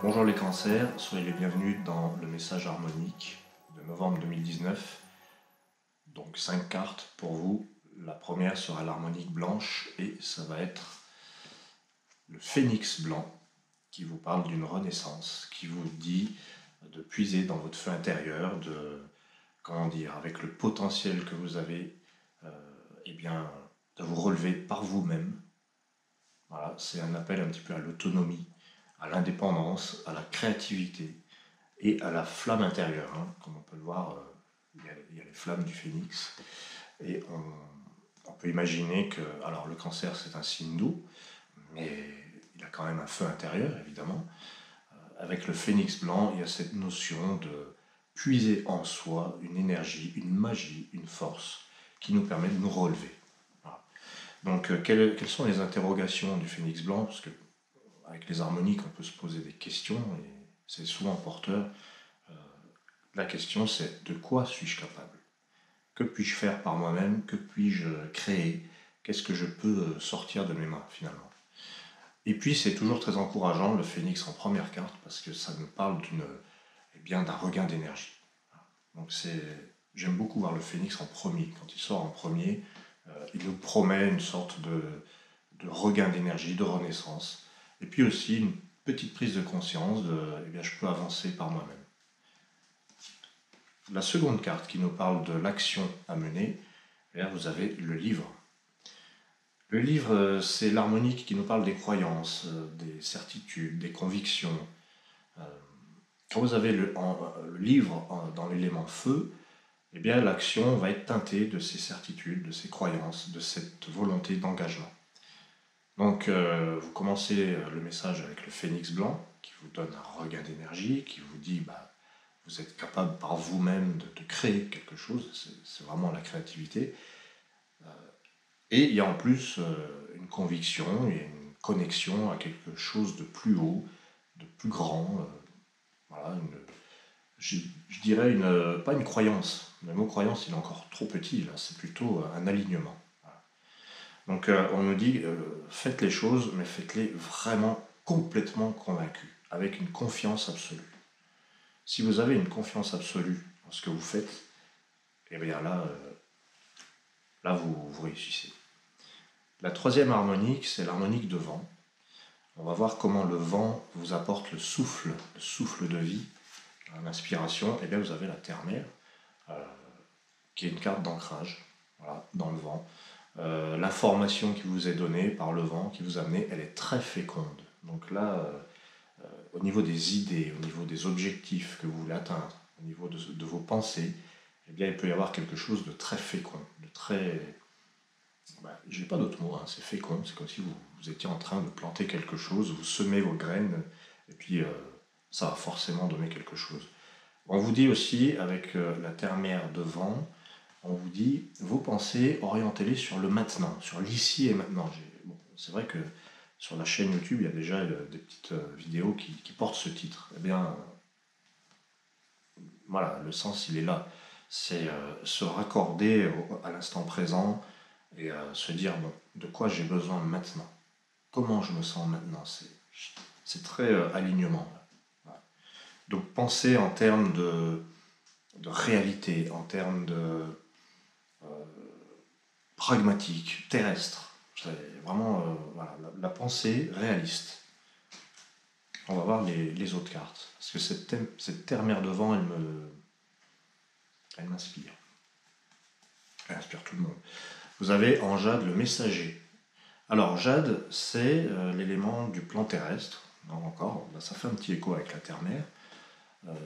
Bonjour les cancers, soyez les bienvenus dans le message harmonique de novembre 2019. Donc 5 cartes pour vous. La première sera l'harmonique blanche et ça va être le phénix blanc qui vous parle d'une renaissance, qui vous dit de puiser dans votre feu intérieur, avec le potentiel que vous avez, de vous relever par vous-même. Voilà, c'est un appel un petit peu à l'autonomie, à l'indépendance, à la créativité et à la flamme intérieure. Comme on peut le voir, il y a les flammes du phénix. Et on peut imaginer que, alors le cancer c'est un signe doux, mais il a quand même un feu intérieur évidemment. Avec le phénix blanc, il y a cette notion de puiser en soi une énergie, une magie, une force qui nous permet de nous relever. Voilà. Donc quelles sont les interrogations du phénix blanc? Parce que avec les harmoniques, on peut se poser des questions et c'est souvent porteur. La question c'est: de quoi suis-je capable? Que puis-je faire par moi-même? Que puis-je créer? Qu'est-ce que je peux sortir de mes mains finalement? Et puis c'est toujours très encourageant le phénix en première carte parce que ça nous parle d'un regain d'énergie. Donc j'aime beaucoup voir le phénix en premier. Quand il sort en premier, il nous promet une sorte de regain d'énergie, de renaissance. Et puis aussi une petite prise de conscience je peux avancer par moi-même. La seconde carte qui nous parle de l'action à mener, vous avez le livre. Le livre, c'est l'harmonique qui nous parle des croyances, des certitudes, des convictions. Quand vous avez le livre dans l'élément feu, l'action va être teintée de ces certitudes, de ces croyances, de cette volonté d'engagement. Donc, vous commencez le message avec le phénix blanc, qui vous donne un regain d'énergie, qui vous dit vous êtes capable par vous-même de créer quelque chose, c'est vraiment la créativité. Et il y a en plus une conviction, il y a une connexion à quelque chose de plus haut, de plus grand. Je dirais pas une croyance. Le mot croyance, il est encore trop petit, là. C'est plutôt un alignement. Voilà. Donc on nous dit, faites les choses, mais faites-les vraiment complètement convaincus, avec une confiance absolue. Si vous avez une confiance absolue en ce que vous faites, là vous réussissez. La troisième harmonique, c'est l'harmonique de vent. On va voir comment le vent vous apporte le souffle de vie, l'inspiration. Vous avez la terre-mère, qui est une carte d'ancrage, voilà, dans le vent. L'information qui vous est donnée par le vent, qui vous a amené, elle est très féconde. Donc là, au niveau des idées, au niveau des objectifs que vous voulez atteindre, au niveau de vos pensées, il peut y avoir quelque chose de très fécond, de très... j'ai pas d'autre mot, c'est fécond, c'est comme si vous étiez en train de planter quelque chose, vous semez vos graines, et puis ça va forcément donner quelque chose. On vous dit aussi, avec la terre-mère de vent, on vous dit, vos pensées, orientez-les sur le maintenant, sur l'ici et maintenant. C'est vrai que sur la chaîne YouTube, il y a déjà des petites vidéos qui portent ce titre. Le sens, il est là. C'est se raccorder à l'instant présent et se dire, de quoi j'ai besoin maintenant? Comment je me sens maintenant? C'est très alignement. Voilà. Donc, pensez en termes de réalité, en termes de pragmatique, terrestre. C'est vraiment la pensée réaliste. On va voir les autres cartes. Parce que cette terre-mère de vent, elle m'inspire. Elle inspire tout le monde. Vous avez en jade le messager. Alors jade, c'est l'élément du plan terrestre. Non, encore, ça fait un petit écho avec la terre-mère.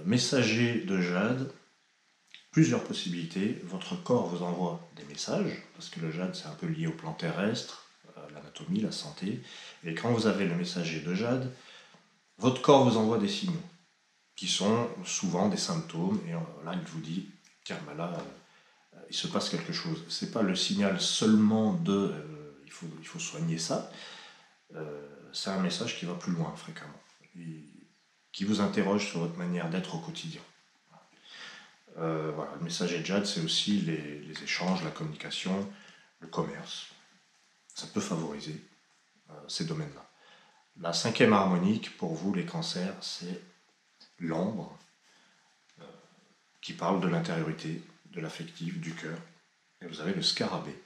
Messager de jade, plusieurs possibilités. Votre corps vous envoie des messages, parce que le jade c'est un peu lié au plan terrestre, l'anatomie, la santé. Et quand vous avez le messager de jade, votre corps vous envoie des signaux, qui sont souvent des symptômes, et là il vous dit, tiens, il se passe quelque chose. C'est pas le signal seulement de il faut soigner ça, c'est un message qui va plus loin fréquemment, qui vous interroge sur votre manière d'être au quotidien. Le messager de jade, c'est aussi les échanges, la communication, le commerce. Ça peut favoriser ces domaines-là. La cinquième harmonique, pour vous les cancers, c'est l'ambre, qui parle de l'intériorité, de l'affectif, du cœur. Et vous avez le scarabée.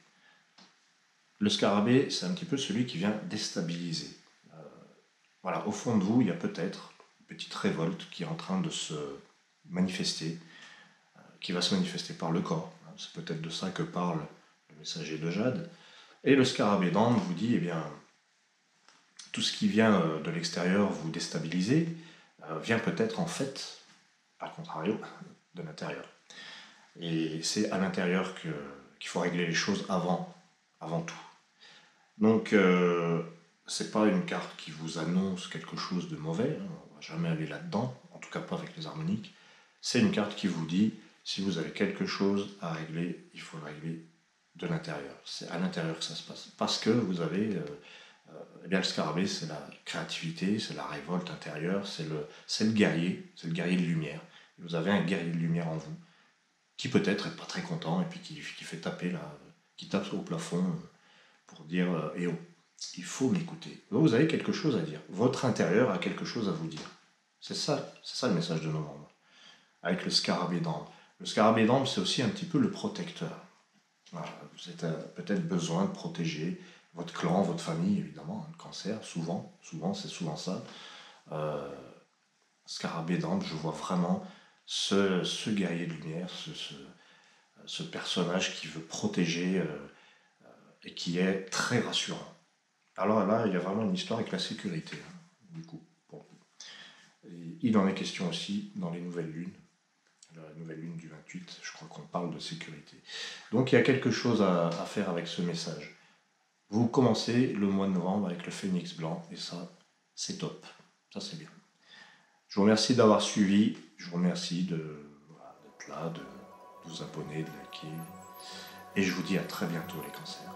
Le scarabée, c'est un petit peu celui qui vient déstabiliser. Voilà, au fond de vous, il y a peut-être une petite révolte qui est en train de se manifester, qui va se manifester par le corps. C'est peut-être de ça que parle le messager de Jade. Et le scarabée d'ambre vous dit, eh bien, tout ce qui vient de l'extérieur vous déstabiliser vient peut-être en fait, à contrario, de l'intérieur. Et c'est à l'intérieur qu'il faut régler les choses avant tout. Donc, c'est pas une carte qui vous annonce quelque chose de mauvais, hein, on va jamais aller là-dedans, en tout cas pas avec les harmoniques. C'est une carte qui vous dit, si vous avez quelque chose à régler, il faut le régler de l'intérieur. C'est à l'intérieur que ça se passe. Parce que vous avez, eh bien, le scarabée, c'est la créativité, c'est la révolte intérieure, c'est le guerrier de lumière. Et vous avez un guerrier de lumière en vous, qui peut-être est pas très content, et puis qui fait taper là, qui tape au plafond pour dire eh oh, il faut m'écouter. Vous avez quelque chose à dire. Votre intérieur a quelque chose à vous dire. C'est ça le message de novembre. Avec le scarabée d'ambre. Le scarabée d'ambre, c'est aussi un petit peu le protecteur. Voilà, vous avez peut-être besoin de protéger votre clan, votre famille, évidemment. Le cancer, c'est souvent ça. Euh, Scarabée d'ambre, je vois vraiment ce guerrier de lumière, ce personnage qui veut protéger et qui est très rassurant. Alors là, il y a vraiment une histoire avec la sécurité, hein, du coup. Bon. Et il en est question aussi dans les nouvelles lunes. La nouvelle lune du 28, je crois qu'on parle de sécurité. Donc il y a quelque chose à faire avec ce message. Vous commencez le mois de novembre avec le phénix blanc, et ça, c'est top. Ça, c'est bien. Je vous remercie d'avoir suivi. Je vous remercie d'être là, de vous abonner, de liker. Et je vous dis à très bientôt, les cancers.